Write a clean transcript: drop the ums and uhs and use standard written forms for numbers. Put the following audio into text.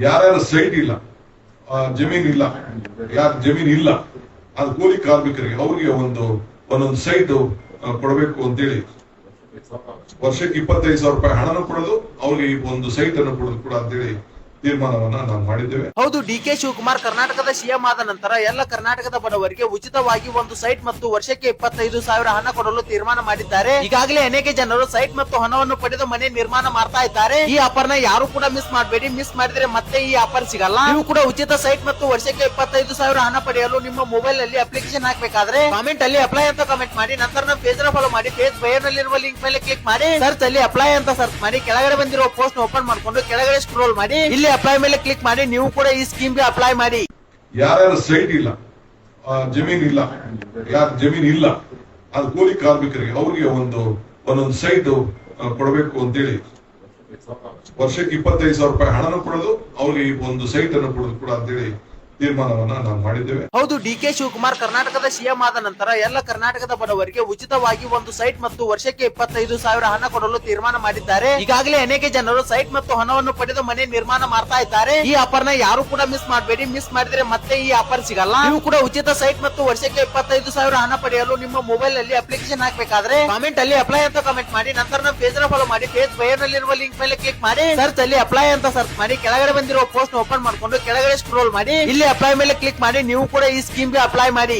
ಯಾರ್ಯಾರ ಸೈಟ್ ಇಲ್ಲ, ಜಮೀನ್ ಇಲ್ಲ, ಯಾರ ಜಮೀನ್ ಇಲ್ಲ, ಅದು ಕೂಲಿ ಕಾರ್ಮಿಕರಿಗೆ ಅವ್ರಿಗೆ ಒಂದೊಂದು ಸೈಟ್ ಕೊಡಬೇಕು ಅಂತೇಳಿ ವರ್ಷಕ್ಕೆ 25,000 ರೂಪಾಯಿ ಹಣನೂ ಕೊಡೋದು, ಅವ್ರಿಗೆ ಒಂದು ಸೈಟ್ ಅನ್ನು ಕೊಡೋದು ಕೂಡ ಅಂತೇಳಿ ತೀರ್ಮಾನವನ್ನ ನಾವು ಮಾಡಿದ್ದೇವೆ. ಹೌದು, ಡಿಕೆ ಶಿವಕುಮಾರ್ ಕರ್ನಾಟಕದ ಸಿಎಂ ಆದ ನಂತರ ಎಲ್ಲ ಕರ್ನಾಟಕದ ಬಡವರಿಗೆ ಉಚಿತವಾಗಿ ಒಂದು ಸೈಟ್ ಮತ್ತು ವರ್ಷಕ್ಕೆ 25,000 ಹಣ ಕೊಡಲು ತೀರ್ಮಾನ ಮಾಡಿದ್ದಾರೆ. ಈಗಾಗಲೇ ಅನೇಕ ಜನರು ಸೈಟ್ ಮತ್ತು ಹಣವನ್ನು ಪಡೆದು ಮನೆ ನಿರ್ಮಾಣ ಮಾಡ್ತಾ ಇದ್ದಾರೆ. ಈ ಆಫರ್ ನ ಯಾರು ಕೂಡ ಮಿಸ್ ಮಾಡಬೇಡಿ. ಮಿಸ್ ಮಾಡಿದ್ರೆ ಮತ್ತೆ ಈ ಆಫರ್ ಸಿಗಲ್ಲ. ನೀವು ಕೂಡ ಉಚಿತ ಸೈಟ್ ಮತ್ತು ವರ್ಷಕ್ಕೆ 25,000 ಹಣ ಪಡೆಯಲು ನಿಮ್ಮ ಮೊಬೈಲ್ ನಲ್ಲಿ ಅಪ್ಲಿಕೇಶನ್ ಹಾಕಬೇಕಾದ್ರೆ ಕಾಮೆಂಟ್ ಅಲ್ಲಿ ಅಪ್ಲೈ ಅಂತ ಕಮೆಂಟ್ ಮಾಡಿ, ನಂತರ ನಮ್ಮ ಪೇಜ್ ನ ಫಾಲೋ ಮಾಡಿ, ಪೇಜ್ ಬಯೋ ನಲ್ಲಿರುವ ಲಿಂಕ್ ಮೇಲೆ ಕ್ಲಿಕ್ ಮಾಡಿ, ಸರ್ಚ್ ಅಲ್ಲಿ ಅಪ್ಲೈ ಅಂತ ಸರ್ಚ್ ಮಾಡಿ, ಕೆಳಗಡೆ ಬಂದಿರುವ ಪೋಸ್ಟ್ ಓಪನ್ ಮಾಡ್ಕೊಂಡು ಕೆಳಗಡೆ ಸ್ಕ್ರೋಲ್ ಮಾಡಿ, ಇಲ್ಲಿ ಅಪ್ಲೈ ಮೇಲೆ ಕ್ಲಿಕ್ ಮಾಡಿ. ನೀವು ಕೂಡ ಈ ಸ್ಕೀಮ್ ಗೆ ಅಪ್ಲೈ ಮಾಡಿ. ಯಾರ್ಯಾರ ಸೈಟ್ ಇಲ್ಲ, ಜಮೀನ್ ಇಲ್ಲ, ಯಾರ ಜಮೀನ್ ಇಲ್ಲ, ಅದು ಕೂಲಿ ಕಾರ್ಮಿಕರಿಗೆ ಅವ್ರಿಗೆ ಒಂದೊಂದು ಸೈಟ್ ಕೊಡಬೇಕು ಅಂತೇಳಿ ವರ್ಷಕ್ಕೆ 25,000 ರೂಪಾಯಿ ಹಣನೂ ಕೊಡೋದು, ಅವ್ರಿಗೆ ಒಂದು ಸೈಟ್ ಅನ್ನು ಕೊಡೋದು ಕೂಡ ಅಂತೇಳಿ ತೀರ್ಮಾನವನ್ನ ನಾವು ಮಾಡಿದ್ದೇವೆ. ಹೌದು, ಡಿಕೆ ಶಿವಕುಮಾರ್ ಕರ್ನಾಟಕದ ಸಿಎಂ ಆದ ನಂತರ ಎಲ್ಲ ಕರ್ನಾಟಕದ ಬಡವರಿಗೆ ಉಚಿತವಾಗಿ ಒಂದು ಸೈಟ್ ಮತ್ತು ವರ್ಷಕ್ಕೆ 25,000 ಹಣ ಕೊಡಲು ತೀರ್ಮಾನ ಮಾಡಿದ್ದಾರೆ. ಈಗಾಗಲೇ ಅನೇಕ ಜನರು ಸೈಟ್ ಮತ್ತು ಹಣವನ್ನು ಪಡೆದು ಮನೆ ನಿರ್ಮಾಣ ಮಾಡ್ತಾ ಇದ್ದಾರೆ. ಈ ಆಫರ್ ನ ಯಾರು ಕೂಡ ಮಿಸ್ ಮಾಡಬೇಡಿ. ಮಿಸ್ ಮಾಡಿದ್ರೆ ಮತ್ತೆ ಈ ಆಫರ್ ಸಿಗಲ್ಲ. ನೀವು ಕೂಡ ಉಚಿತ ಸೈಟ್ ಮತ್ತು ವರ್ಷಕ್ಕೆ 25,000 ಹಣ ಪಡೆಯಲು ನಿಮ್ಮ ಮೊಬೈಲ್ ನಲ್ಲಿ ಅಪ್ಲಿಕೇಶನ್ ಹಾಕಬೇಕಾದ್ರೆ ಕಾಮೆಂಟ್ ಅಲ್ಲಿ ಅಪ್ಲೈ ಅಂತ ಕಮೆಂಟ್ ಮಾಡಿ, ನಂತರ ನಮ್ಮ ಪೇಜ್ ನ ಫಾಲೋ ಮಾಡಿ, ಪೇಜ್ ಬಯೋ ನಲ್ಲಿರುವ ಲಿಂಕ್ ಮೇಲೆ ಕ್ಲಿಕ್ ಮಾಡಿ, ಸರ್ಚ್ ಅಲ್ಲಿ ಅಪ್ಲೈ ಅಂತ ಸರ್ಚ್ ಮಾಡಿ, ಕೆಳಗಡೆ ಬಂದಿರುವ ಪೋಸ್ಟ್ ಓಪನ್ ಮಾಡ್ಕೊಂಡು ಕೆಳಗಡೆ ಸ್ಕ್ರೋಲ್ ಮಾಡಿ, ಇಲ್ಲಿ ಅಪ್ಲೈ ಮೇಲೆ ಕ್ಲಿಕ್ ಮಾಡಿ. ನೀವು ಕೂಡ ಈ ಸ್ಕೀಮ್ ಗೆ ಅಪ್ಲೈ ಮಾಡಿ.